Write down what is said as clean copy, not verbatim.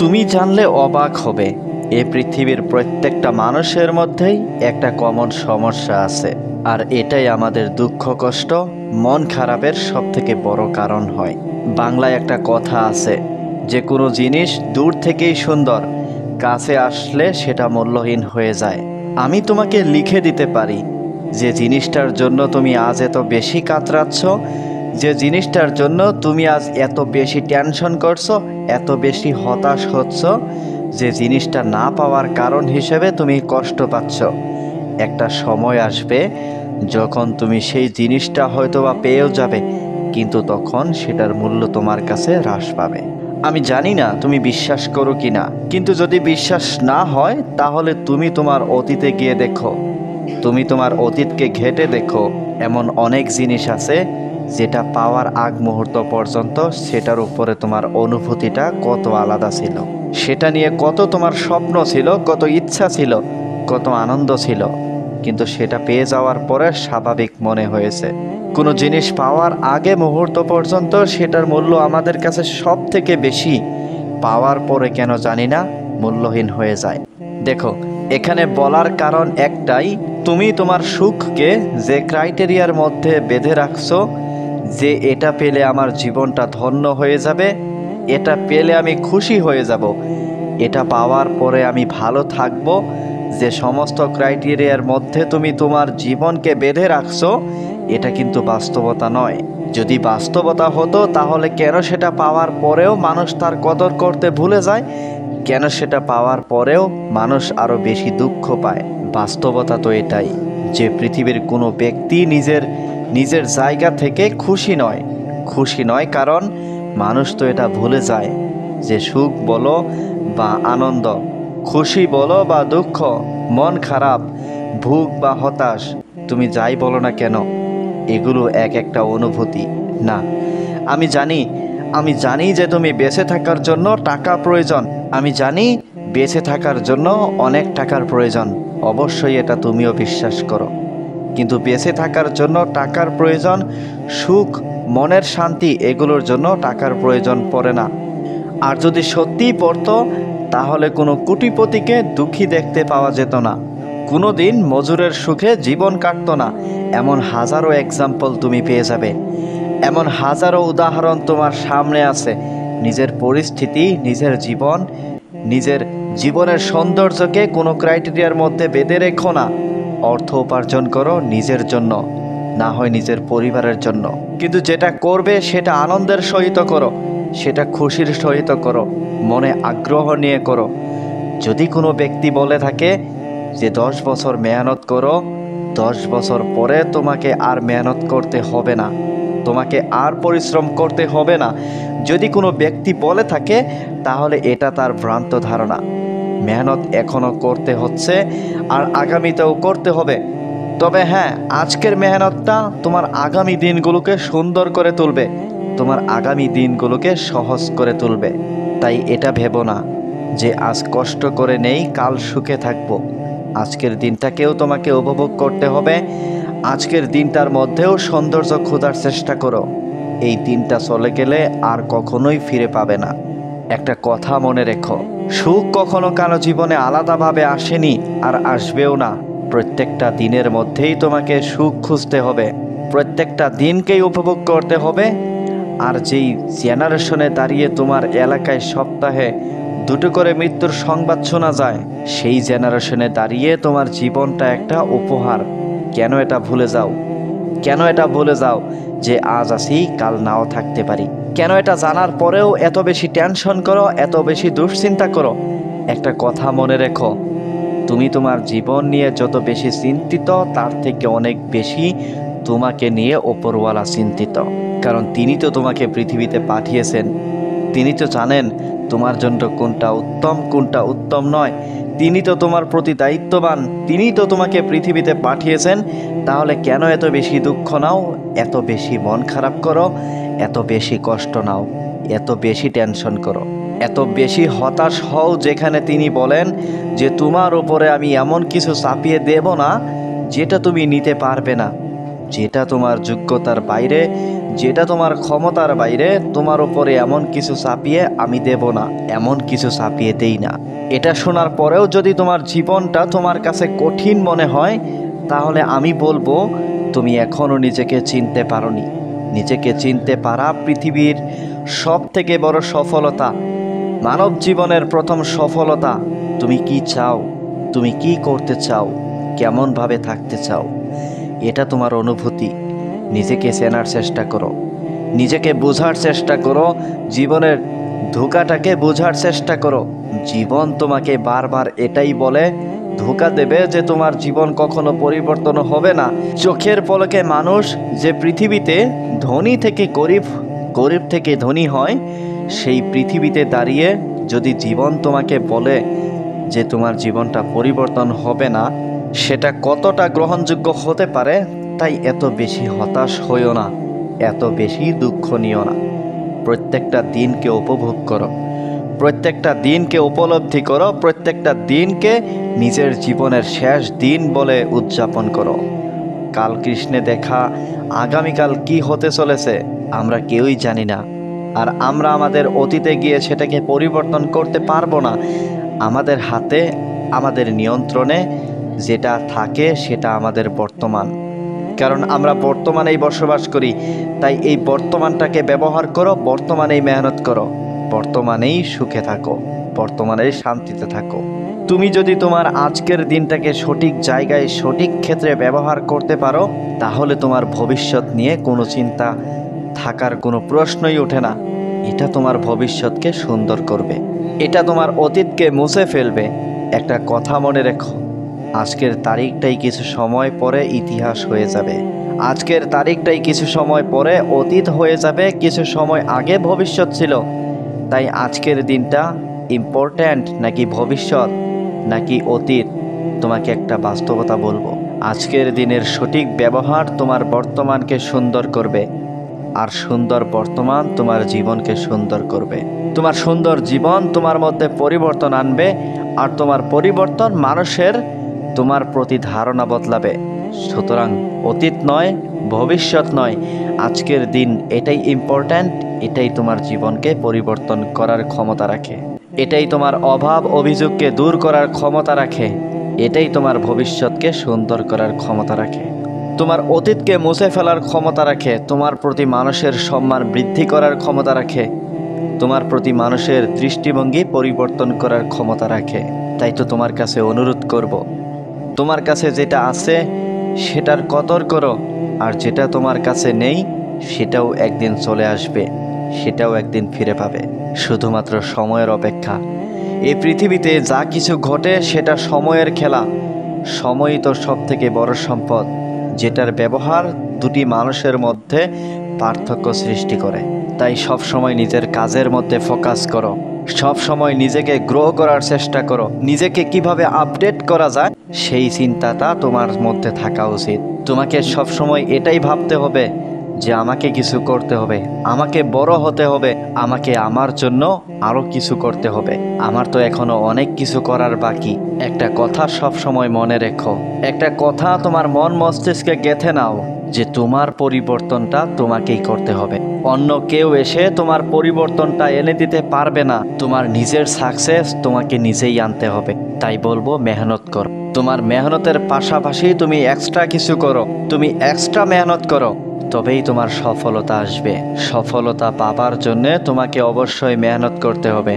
তুমি জানলে অবাক হবে, এই পৃথিবীর প্রত্যেকটা মানুষের মধ্যেই একটা কমন সমস্যা আছে। আর এটাই আমাদের দুঃখ কষ্ট মন খারাপের সবথেকে বড় কারণ হয়। বাংলায় একটা কথা আছে, যে কোনো জিনিস দূর থেকেই সুন্দর, কাছে আসলে সেটা মূল্যহীন হয়ে যায়। আমি তোমাকে লিখে দিতে পারি যে জিনিসটার জন্য তুমি আজ এত বেশি কাতরাচ্ছ, যে জিনিসটার জন্য তুমি আজ এত বেশি টেনশন করছো, এত বেশি হতাশ হচ্ছ, যে জিনিসটা না পাওয়ার কারণ হিসেবে তুমি কষ্ট পাচ্ছ। একটা সময় আসবে যখন তুমি সেই জিনিসটা হয়তো বা পেয়েও যাবে, কিন্তু তখন সেটার মূল্য তোমার কাছে হ্রাস পাবে। আমি জানি না তুমি বিশ্বাস করো কি না, কিন্তু যদি বিশ্বাস না হয় তাহলে তুমি তোমার অতীতে গিয়ে দেখো, তুমি তোমার অতীতকে ঘেঁটে দেখো। এমন অনেক জিনিস আছে যেটা পাওয়ার আগ মুহূর্ত পর্যন্ত সেটার উপরে তোমার অনুভূতিটা কত আলাদা ছিল, সেটা নিয়ে কত তোমার স্বপ্ন ছিল, কত ইচ্ছা ছিল, কত আনন্দ ছিল, কিন্তু সেটা পেয়ে যাওয়ার পরে স্বাভাবিক মনে হয়েছে। কোনো জিনিস পাওয়ার আগে মুহূর্ত পর্যন্ত সেটার মূল্য আমাদের কাছে সব থেকে বেশি, পাওয়ার পরে কেন জানি না মূল্যহীন হয়ে যায়। দেখো, এখানে বলার কারণ একটাই, তুমি তোমার সুখকে যে ক্রাইটেরিয়ার মধ্যে বেঁধে রাখছো, যে এটা পেলে আমার জীবনটা ধন্য হয়ে যাবে, এটা পেলে আমি খুশি হয়ে যাব, এটা পাওয়ার পরে আমি ভালো থাকবো, যে সমস্ত ক্রাইটেরিয়ার মধ্যে তুমি তোমার জীবনকে বেঁধে রাখছো, এটা কিন্তু বাস্তবতা নয়। যদি বাস্তবতা হতো তাহলে কেন সেটা পাওয়ার পরেও মানুষ তার কদর করতে ভুলে যায়, কেন সেটা পাওয়ার পরেও মানুষ আরও বেশি দুঃখ পায়? বাস্তবতা তো এটাই, যে পৃথিবীর কোনো ব্যক্তি নিজের জায়গা থেকে খুশি নয়, কারণ মানুষ তো এটা ভুলে যায় যে সুখ বলো বা আনন্দ, খুশি বলো বা দুঃখ, মন খারাপ, ভোগ বা হতাশ, তুমি যাই বলো না কেন, এগুলো এক একটা অনুভূতি না। আমি জানি যে তুমি বেঁচে থাকার জন্য টাকা প্রয়োজন, আমি জানি বেঁচে থাকার জন্য অনেক টাকার প্রয়োজন, অবশ্যই এটা তুমিও বিশ্বাস করো। কিন্তু বেঁচে থাকার জন্য টাকার প্রয়োজন, সুখ, মনের শান্তি, এগুলোর জন্য টাকার প্রয়োজন পড়ে না। আর যদি সত্যিই পড়তো তাহলে কোনো কোটিপতিকে দুঃখী দেখতে পাওয়া যেত না, কোনো দিন মজুরের সুখে জীবন কাটতো না। এমন হাজারো এক্সাম্পল তুমি পেয়ে যাবে, এমন হাজারো উদাহরণ তোমার সামনে আছে। নিজের পরিস্থিতি, নিজের জীবনের সৌন্দর্যকে কোনো ক্রাইটেরিয়ার মধ্যে বেঁধে রেখো না। অর্থ উপার্জন করো নিজের জন্য, না হয় নিজের পরিবারের জন্য, কিন্তু যেটা করবে সেটা আনন্দের সহিত করো, সেটা খুশির সহিত করো, মনে আগ্রহ নিয়ে করো। যদি কোনো ব্যক্তি বলে থাকে যে 10 বছর মেহনত করো, 10 বছর পরে তোমাকে আর মেহনত করতে হবে না, তোমাকে আর পরিশ্রম করতে হবে না, যদি কোনো ব্যক্তি বলে থাকে তাহলে এটা তার ভ্রান্ত ধারণা। মেহনত এখনও করতে হচ্ছে আর আগামীতেও করতে হবে। তবে হ্যাঁ, আজকের মেহনতটা তোমার আগামী দিনগুলোকে সুন্দর করে তুলবে, তোমার আগামী দিনগুলোকে সহজ করে তুলবে। তাই এটা ভেবো না যে আজ কষ্ট করে নেই কাল সুখে থাকবো। আজকের দিনটাকেও তোমাকে উপভোগ করতে হবে, আজকের দিনটার মধ্যেও সৌন্দর্য খোঁজার চেষ্টা করো। এই দিনটা চলে গেলে আর কখনোই ফিরে পাবে না। একটা কথা মনে রেখো, সুখ কখনো কারো জীবনে আলাদাভাবে আসেনি আর আসবেও না। প্রত্যেকটা দিনের মধ্যেই তোমাকে সুখ খুঁজতে হবে, প্রত্যেকটা দিনকেই উপভোগ করতে হবে। আর যেই জেনারেশনে দাঁড়িয়ে তোমার এলাকায় সপ্তাহে 2টো করে মৃত্যুর সংবাদ শোনা যায়, সেই জেনারেশনে দাঁড়িয়ে তোমার জীবনটা একটা উপহার। কেন এটা ভুলে যাও যে আজ আছি কাল নাও থাকতে পারি? কেন এটা জানার পরেও এত বেশি টেনশন করো, এত বেশি দুশ্চিন্তা করো? একটা কথা মনে রেখো, তুমি তোমার জীবন নিয়ে যত বেশি চিন্তিত, তার থেকে অনেক বেশি তোমাকে নিয়ে ওপরওয়ালা চিন্তিত। কারণ তিনি তো তোমাকে পৃথিবীতে পাঠিয়েছেন, তিনি তো জানেন তোমার জন্য কোনটা উত্তম নয়। তিনি তো তোমার প্রতি দায়িত্ববান, তিনিই তো তোমাকে পৃথিবীতে পাঠিয়েছেন। তাহলে কেন এত বেশি দুঃখ নাও, এত বেশি মন খারাপ করো, এত বেশি কষ্ট নাও, এত বেশি টেনশন করো, এত বেশি হতাশ হও, যেখানে তিনি বলেন যে তোমার উপরে আমি এমন কিছু চাপিয়ে দেব না যেটা তুমি নিতে পারবে না, যেটা তোমার যোগ্যতার বাইরে, যেটা তোমার ক্ষমতার বাইরে, তোমার উপরে এমন কিছু চাপিয়ে আমি দেব না, এমন কিছু চাপিয়ে দেই না। এটা শোনার পরেও যদি তোমার জীবনটা তোমার কাছে কঠিন মনে হয়, তাহলে আমি বলবো তুমি এখনও নিজেকে চিনতে পারোনি। নিজেকে চিনতে পারা পৃথিবীর সব থেকে বড় সফলতা, মানব জীবনের প্রথম সফলতা। তুমি কি চাও, তুমি কি করতে চাও, কেমনভাবে থাকতে চাও, এটা তোমার অনুভূতি। নিজেকে চেনার চেষ্টা করো, নিজেকে বোঝার চেষ্টা করো, জীবনের ধোঁকাটাকে বোঝার চেষ্টা করো। জীবন তোমাকে বারবার এটাই বলে, ধোঁকা দেবে যে তোমার জীবন কখনো পরিবর্তন হবে না। চোখের পলকে মানুষ যে পৃথিবীতে ধনী থেকে গরিব, গরিব থেকে ধনী হয়, সেই পৃথিবীতে দাঁড়িয়ে যদি জীবন তোমাকে বলে যে তোমার জীবনটা পরিবর্তন হবে না, সেটা কতটা গ্রহণযোগ্য হতে পারে। তাই এত বেশি হতাশ হইও না, এত বেশি দুঃখ নিও না। প্রত্যেকটা দিনকে উপভোগ করো, প্রত্যেকটা দিনকে উপলব্ধি করো, প্রত্যেকটা দিনকে নিজের জীবনের শেষ দিন বলে উদযাপন করো। কাল কৃষ্ণে দেখা, আগামীকাল কি হতে চলেছে আমরা কেউই জানি না। আর আমরা আমাদের অতীতে গিয়ে সেটাকে পরিবর্তন করতে পারবো না। আমাদের হাতে, আমাদের নিয়ন্ত্রণে যেটা থাকে সেটা আমাদের বর্তমান। কারণ আমরা বর্তমানেই বসবাস করি, তাই এই বর্তমানটাকে ব্যবহার করো, বর্তমানেই মেহনত করো, বর্তমানেই সুখে থাকো, বর্তমানেই শান্তিতে থাকো। তুমি যদি তোমার আজকের দিনটাকে সঠিক জায়গায়, সঠিক ক্ষেত্রে ব্যবহার করতে পারো, তাহলে তোমার ভবিষ্যৎ নিয়ে কোনো চিন্তা থাকার কোনো প্রশ্নই ওঠে না। এটা তোমার ভবিষ্যৎকে সুন্দর করবে, এটা তোমার অতীতকে মুছে ফেলবে। একটা কথা মনে রেখো, আজকের তারিখটাই কিছু সময় পরে ইতিহাস হয়ে যাবে। আজকের তারিখটাই কিছু সময় পরে অতীত হয়ে যাবে, কিছু সময় আগে ভবিষ্যৎ ছিল। তাই আজকের দিনটা ইম্পর্ট্যান্ট নাকি ভবিষ্যৎ নাকি অতীত, তোমাকে একটা বাস্তবতা বলবো। আজকের দিনের সঠিক ব্যবহার তোমার বর্তমানকে সুন্দর করবে, আর সুন্দর বর্তমান তোমার জীবনকে সুন্দর করবে। তোমার সুন্দর জীবন তোমার মধ্যে পরিবর্তন আনবে, আর তোমার পরিবর্তন মানুষের তোমার প্রতি ধারণা বদলাবে। সুতরাং অতীত নয়, ভবিষ্যৎ নয়, আজকের দিন এটাই ইম্পর্ট্যান্ট। এটাই তোমার জীবনকে পরিবর্তন করার ক্ষমতা রাখে, এটাই তোমার অভাব অভিযোগকে দূর করার ক্ষমতা রাখে, এটাই তোমার ভবিষ্যৎকে সুন্দর করার ক্ষমতা রাখে, তোমার অতীতকে মুছে ফেলার ক্ষমতা রাখে, তোমার প্রতি মানুষের সম্মান বৃদ্ধি করার ক্ষমতা রাখে, তোমার প্রতি মানুষের দৃষ্টিভঙ্গি পরিবর্তন করার ক্ষমতা রাখে। তাই তো তোমার কাছে অনুরোধ করব, তোমার কাছে যেটা আছে সেটার কদর করো, আর যেটা তোমার কাছে নেই সেটাও একদিন চলে আসবে, সেটাও একদিন ফিরে পাবে। শুধুমাত্র সময়ের অপেক্ষা। এই পৃথিবীতে যা কিছু ঘটে সেটা সময়ের খেলা। সময়ই তো সব থেকে বড় সম্পদ, যেটার ব্যবহার দুটি মানুষের মধ্যে পার্থক্য সৃষ্টি করে। তাই সব সময় নিজের কাজের মধ্যে ফোকাস করো, সব সময় নিজেকে গ্রো করার চেষ্টা করো, নিজেকে কিভাবে আপডেট করা যায় সেই চিন্তাটা তোমার মধ্যে থাকা উচিত। তোমাকে সব সময় এটাই ভাবতে হবে যে আমাকে কিছু করতে হবে, আমাকে বড় হতে হবে, আমাকে আমার জন্য আরও কিছু করতে হবে। আমার তো এখনো অনেক কিছু করার বাকি। একটা কথা সব সময় মনে রেখো, একটা কথা তোমার মন মস্তিষ্কে গেঁথে নাও যে তোমার পরিবর্তনটা তোমাকেই করতে হবে। অন্য কেউ এসে তোমার পরিবর্তনটা এনে দিতে পারবে না। তোমার নিজের সাকসেস তোমাকে নিজেই আনতে হবে। তাই বলবো মেহনত করো, তোমার মেহনতের পাশাপাশি তুমি এক্সট্রা কিছু করো, তুমি এক্সট্রা মেহনত করো, তবেই তোমার সফলতা আসবে। সফলতা পাবার জন্যে তোমাকে অবশ্যই মেহনত করতে হবে।